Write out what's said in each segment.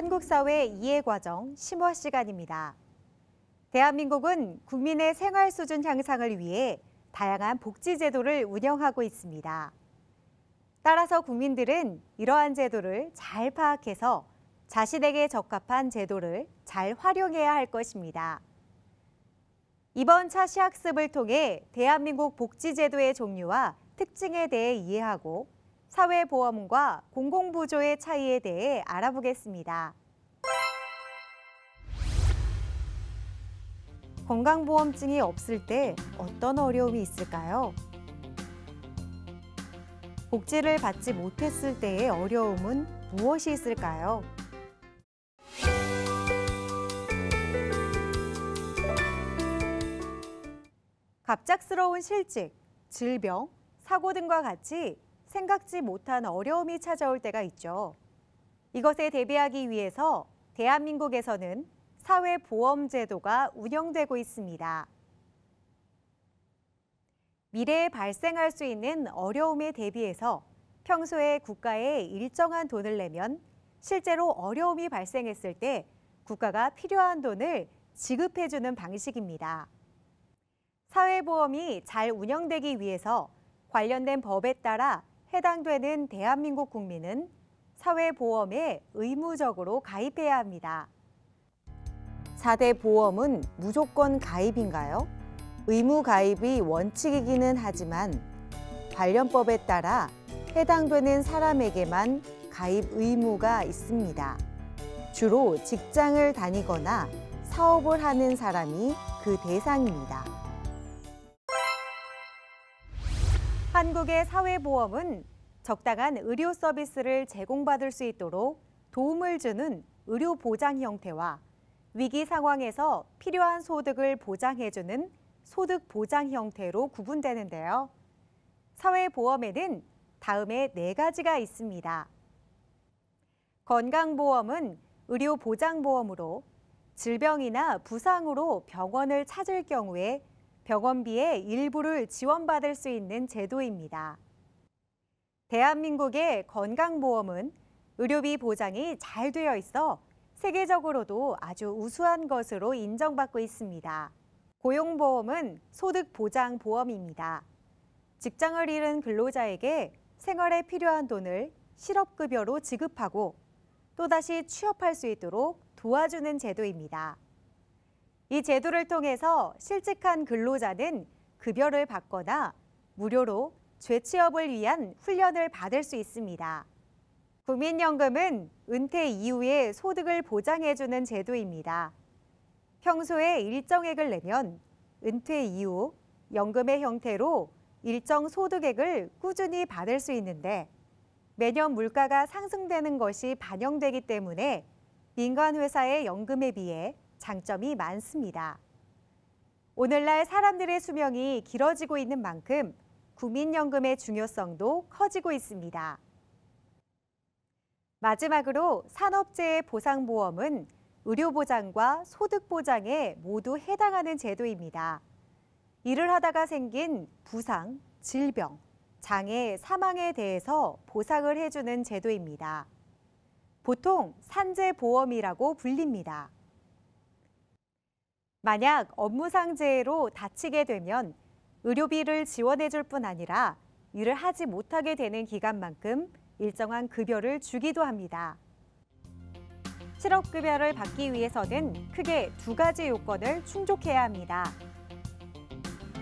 한국사회 이해과정 심화 시간입니다. 대한민국은 국민의 생활 수준 향상을 위해 다양한 복지 제도를 운영하고 있습니다. 따라서 국민들은 이러한 제도를 잘 파악해서 자신에게 적합한 제도를 잘 활용해야 할 것입니다. 이번 차시 학습을 통해 대한민국 복지제도의 종류와 특징에 대해 이해하고 사회보험과 공공부조의 차이에 대해 알아보겠습니다. 건강보험증이 없을 때 어떤 어려움이 있을까요? 복지를 받지 못했을 때의 어려움은 무엇이 있을까요? 갑작스러운 실직, 질병, 사고 등과 같이 생각지 못한 어려움이 찾아올 때가 있죠. 이것에 대비하기 위해서 대한민국에서는 사회보험제도가 운영되고 있습니다. 미래에 발생할 수 있는 어려움에 대비해서 평소에 국가에 일정한 돈을 내면 실제로 어려움이 발생했을 때 국가가 필요한 돈을 지급해주는 방식입니다. 사회보험이 잘 운영되기 위해서 관련된 법에 따라 해당되는 대한민국 국민은 사회보험에 의무적으로 가입해야 합니다. 4대 보험은 무조건 가입인가요? 의무 가입이 원칙이기는 하지만 관련법에 따라 해당되는 사람에게만 가입 의무가 있습니다. 주로 직장을 다니거나 사업을 하는 사람이 그 대상입니다. 한국의 사회보험은 적당한 의료 서비스를 제공받을 수 있도록 도움을 주는 의료 보장 형태와 위기 상황에서 필요한 소득을 보장해주는 소득 보장 형태로 구분되는데요. 사회보험에는 다음의 4가지가 있습니다. 건강보험은 의료보장보험으로 질병이나 부상으로 병원을 찾을 경우에 병원비의 일부를 지원받을 수 있는 제도입니다. 대한민국의 건강보험은 의료비 보장이 잘 되어 있어 세계적으로도 아주 우수한 것으로 인정받고 있습니다. 고용보험은 소득보장보험입니다. 직장을 잃은 근로자에게 생활에 필요한 돈을 실업급여로 지급하고 또다시 취업할 수 있도록 도와주는 제도입니다. 이 제도를 통해서 실직한 근로자는 급여를 받거나 무료로 재취업을 위한 훈련을 받을 수 있습니다. 국민연금은 은퇴 이후에 소득을 보장해주는 제도입니다. 평소에 일정액을 내면 은퇴 이후 연금의 형태로 일정 소득액을 꾸준히 받을 수 있는데 매년 물가가 상승되는 것이 반영되기 때문에 민간 회사의 연금에 비해 장점이 많습니다. 오늘날 사람들의 수명이 길어지고 있는 만큼 국민연금의 중요성도 커지고 있습니다. 마지막으로 산업재해 보상보험은 의료보장과 소득보장에 모두 해당하는 제도입니다. 일을 하다가 생긴 부상, 질병, 장애, 사망에 대해서 보상을 해주는 제도입니다. 보통 산재보험이라고 불립니다. 만약 업무상 재해로 다치게 되면 의료비를 지원해줄 뿐 아니라 일을 하지 못하게 되는 기간만큼 일정한 급여를 주기도 합니다. 실업급여를 받기 위해서는 크게 2가지 요건을 충족해야 합니다.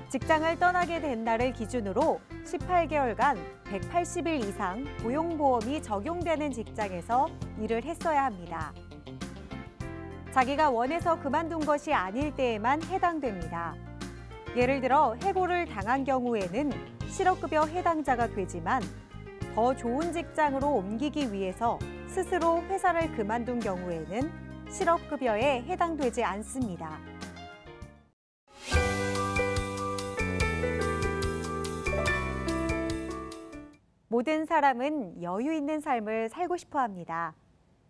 직장을 떠나게 된 날을 기준으로 18개월간 180일 이상 고용보험이 적용되는 직장에서 일을 했어야 합니다. 자기가 원해서 그만둔 것이 아닐 때에만 해당됩니다. 예를 들어 해고를 당한 경우에는 실업급여 해당자가 되지만 더 좋은 직장으로 옮기기 위해서 스스로 회사를 그만둔 경우에는 실업급여에 해당되지 않습니다. 모든 사람은 여유 있는 삶을 살고 싶어 합니다.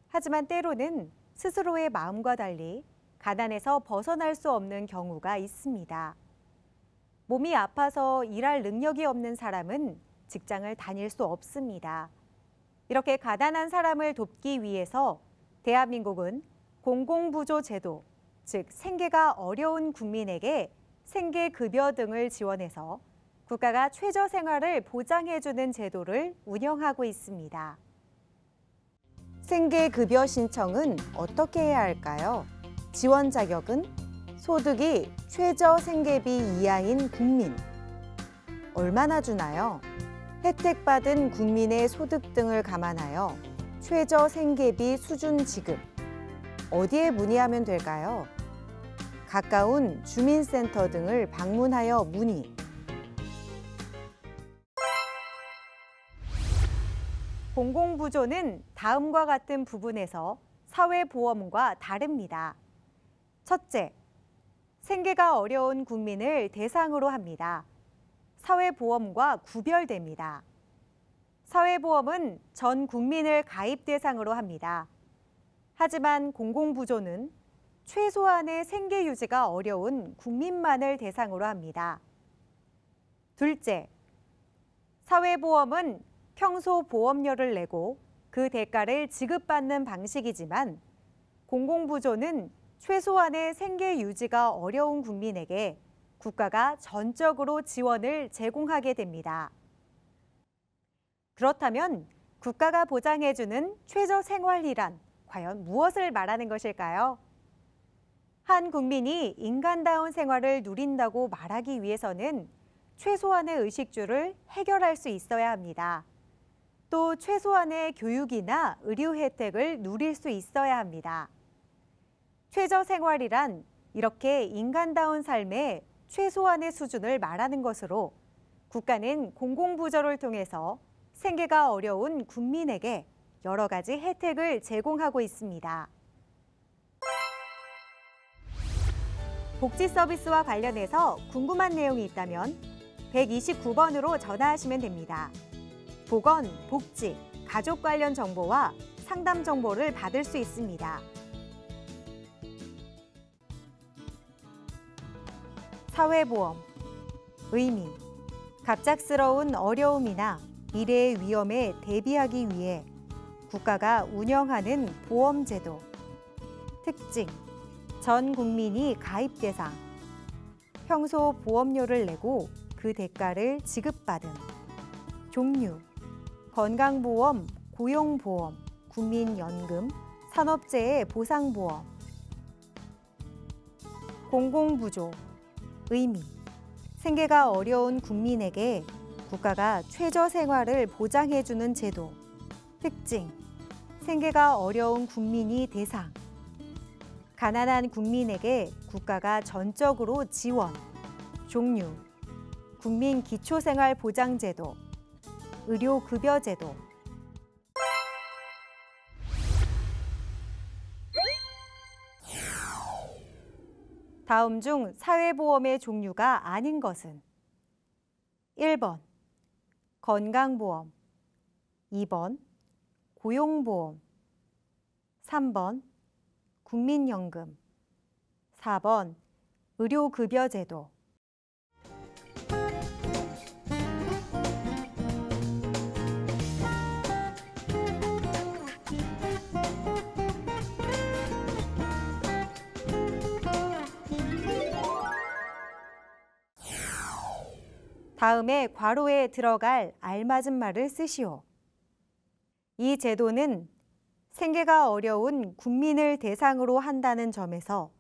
하지만 때로는 스스로의 마음과 달리 가난에서 벗어날 수 없는 경우가 있습니다. 몸이 아파서 일할 능력이 없는 사람은 직장을 다닐 수 없습니다. 이렇게 가난한 사람을 돕기 위해서 대한민국은 공공부조 제도, 즉 생계가 어려운 국민에게 생계급여 등을 지원해서 국가가 최저생활을 보장해주는 제도를 운영하고 있습니다. 생계급여 신청은 어떻게 해야 할까요? 지원 자격은 소득이 최저생계비 이하인 국민. 얼마나 주나요? 혜택받은 국민의 소득 등을 감안하여 최저생계비 수준 지급. 어디에 문의하면 될까요? 가까운 주민센터 등을 방문하여 문의. 공공부조는 다음과 같은 부분에서 사회보험과 다릅니다. 첫째, 생계가 어려운 국민을 대상으로 합니다. 사회보험과 구별됩니다. 사회보험은 전 국민을 가입 대상으로 합니다. 하지만 공공부조는 최소한의 생계 유지가 어려운 국민만을 대상으로 합니다. 둘째, 사회보험은 평소 보험료를 내고 그 대가를 지급받는 방식이지만 공공부조는 최소한의 생계 유지가 어려운 국민에게 국가가 전적으로 지원을 제공하게 됩니다. 그렇다면 국가가 보장해주는 최저생활이란 과연 무엇을 말하는 것일까요? 한 국민이 인간다운 생활을 누린다고 말하기 위해서는 최소한의 의식주를 해결할 수 있어야 합니다. 또 최소한의 교육이나 의료 혜택을 누릴 수 있어야 합니다. 최저생활이란 이렇게 인간다운 삶의 최소한의 수준을 말하는 것으로 국가는 공공부조를 통해서 생계가 어려운 국민에게 여러 가지 혜택을 제공하고 있습니다. 복지 서비스와 관련해서 궁금한 내용이 있다면 129번으로 전화하시면 됩니다. 보건, 복지, 가족 관련 정보와 상담 정보를 받을 수 있습니다. 사회보험, 의미, 갑작스러운 어려움이나 미래의 위험에 대비하기 위해 국가가 운영하는 보험제도. 특징, 전 국민이 가입 대상. 평소 보험료를 내고 그 대가를 지급받음. 종류, 건강보험, 고용보험, 국민연금, 산업재해 보상보험. 공공부조, 의미, 생계가 어려운 국민에게 국가가 최저생활을 보장해주는 제도. 특징, 생계가 어려운 국민이 대상. 가난한 국민에게 국가가 전적으로 지원. 종류, 국민기초생활보장제도, 의료급여제도. 다음 중 사회보험의 종류가 아닌 것은 1번, 건강보험, 2번, 고용보험, 3번, 국민연금, 4번, 의료급여제도. 다음에 괄호에 들어갈 알맞은 말을 쓰시오. 이 제도는 생계가 어려운 국민을 대상으로 한다는 점에서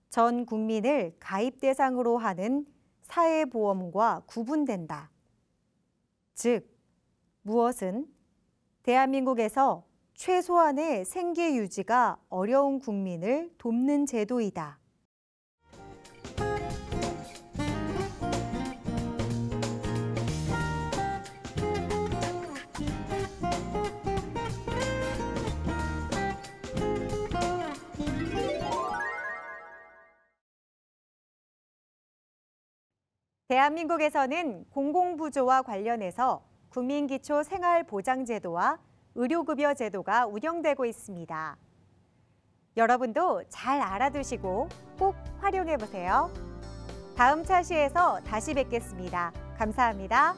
전 국민을 가입 대상으로 하는 사회보험과 구분된다. 즉, 무엇은 대한민국에서 최소한의 생계 유지가 어려운 국민을 돕는 제도이다. 대한민국에서는 공공부조와 관련해서 국민기초생활보장제도와 의료급여제도가 운영되고 있습니다. 여러분도 잘 알아두시고 꼭 활용해보세요. 다음 차시에서 다시 뵙겠습니다. 감사합니다.